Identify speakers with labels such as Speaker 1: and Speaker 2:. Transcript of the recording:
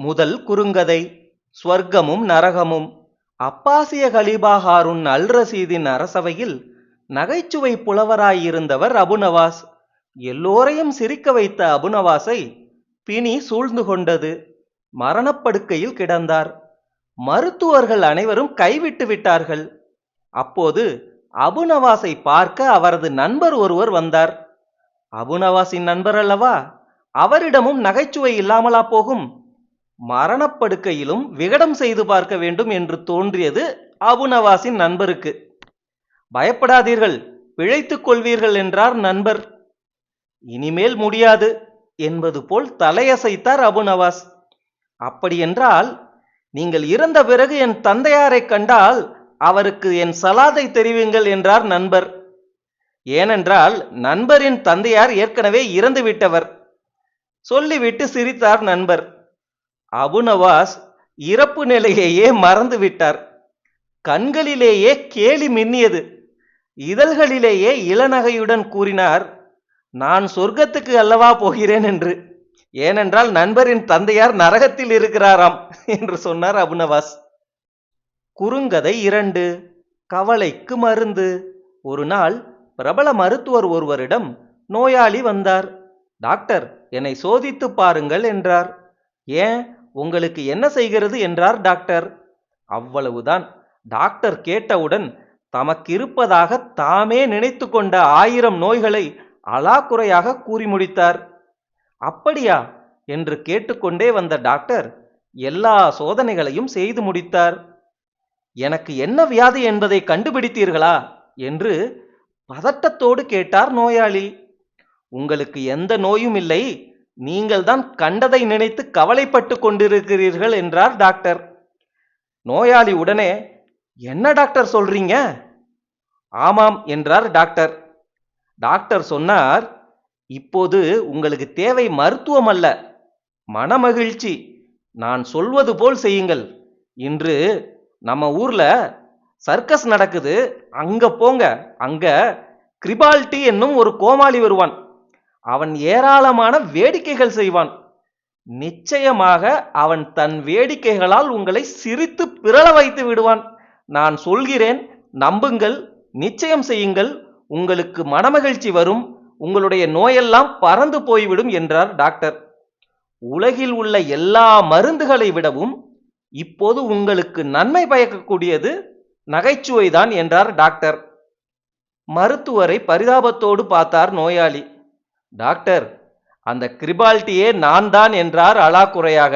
Speaker 1: முதல் குறுங்கதை ஸ்வர்க்கமும் நரகமும். அப்பாசிய கலீபா ஹாரூன் அல் ரஷீதின் அரசவையில் நகைச்சுவை புலவராயிருந்தவர் அபுநவாஸ். எல்லோரையும் சிரிக்க வைத்த அபுநவாஸை பிணி சூழ்ந்து கொண்டது. மரணப்படுக்கையில் கிடந்தார். மருத்துவர்கள் அனைவரும் கைவிட்டு விட்டார்கள். அப்போது அபுநவாஸை பார்க்க அவரது நண்பர் ஒருவர் வந்தார். அபுநவாஸின் நண்பர் அல்லவா, அவரிடமும் நகைச்சுவை இல்லாமலா போகும்? மரணப்படுக்கையிலும் விகடம் செய்து பார்க்க வேண்டும் என்று தோன்றியது அபுநவாஸின் நண்பருக்கு. பயப்படாதீர்கள், பிழைத்துக் கொள்வீர்கள் என்றார் நண்பர். இனிமேல் முடியாது என்பது போல் தலையசைத்தார் அபுநவாஸ். அப்படியென்றால் நீங்கள் இறந்த பிறகு என் தந்தையாரை கண்டால் அவருக்கு என் சலாதை தெரிவிங்கள் என்றார் நண்பர். ஏனென்றால் நண்பரின் தந்தையார் ஏற்கனவே இறந்து விட்டவர். சொல்லிவிட்டு சிரித்தார் நண்பர். அபுநவாஸ் இறப்பு நிலையையே மறந்து விட்டார். கண்களிலேயே கேலி மின்னியது. இதழ்களிலேயே இளநகையுடன் கூறினார், நான் சொர்க்கத்துக்கு அல்லவா போகிறேன் என்று. ஏனென்றால் நண்பரின் தந்தையார் நரகத்தில் இருக்கிறாராம் என்று சொன்னார் அபுநவாஸ். குறுங்கதை 2. கவலைக்கு மருந்து. ஒரு நாள் பிரபல மருத்துவர் ஒருவரிடம் நோயாளி வந்தார். டாக்டர், என்னை சோதித்து பாருங்கள் என்றார். ஏன், உங்களுக்கு என்ன செய்கிறது என்றார் டாக்டர். அவ்வளவுதான். டாக்டர் கேட்டவுடன் தமக்கிருப்பதாக தாமே நினைத்து கொண்ட 1000 நோய்களை அலாக்குறையாக கூறி முடித்தார். அப்படியா என்று கேட்டுக்கொண்டே வந்த டாக்டர் எல்லா சோதனைகளையும் செய்து முடித்தார். எனக்கு என்ன வியாதி என்பதை கண்டுபிடித்தீர்களா என்று பதட்டத்தோடு கேட்டார் நோயாளி. உங்களுக்கு எந்த நோயும் இல்லை, நீங்கள் தான் கண்டதை நினைத்து கவலைப்பட்டு கொண்டிருக்கிறீர்கள் என்றார் டாக்டர். நோயாளி உடனே, என்ன டாக்டர் சொல்றீங்க? ஆமாம் என்றார் டாக்டர். டாக்டர் சொன்னார், இப்போது உங்களுக்கு தேவை மருத்துவம் அல்ல, மனமகிழ்ச்சி. நான் சொல்வது போல் செய்யுங்கள். இன்று நம்ம ஊர்ல சர்க்கஸ் நடக்குது, அங்க போங்க. அங்க கிரிபால்டி என்னும் ஒரு கோமாளி வருவான். அவன் ஏராளமான வேடிக்கைகள் செய்வான். நிச்சயமாக அவன் தன் வேடிக்கைகளால் உங்களை சிரித்து பிறள வைத்து விடுவான். நான் சொல்கிறேன், நம்புங்கள், நிச்சயம் செய்யுங்கள், உங்களுக்கு மனமகிழ்ச்சி வரும், உங்களுடைய நோயெல்லாம் பறந்து போய்விடும் என்றார் டாக்டர். உலகில் உள்ள எல்லா மருந்துகளை விடவும் இப்போது உங்களுக்கு நன்மை பயக்கக்கூடியது நகைச்சுவைதான் என்றார் டாக்டர். மருத்துவரை பரிதாபத்தோடு பார்த்தார் நோயாளி. டாக்டர், அந்த கிரிபால்டியே நான் தான் என்றார் அலாக்குறையாக.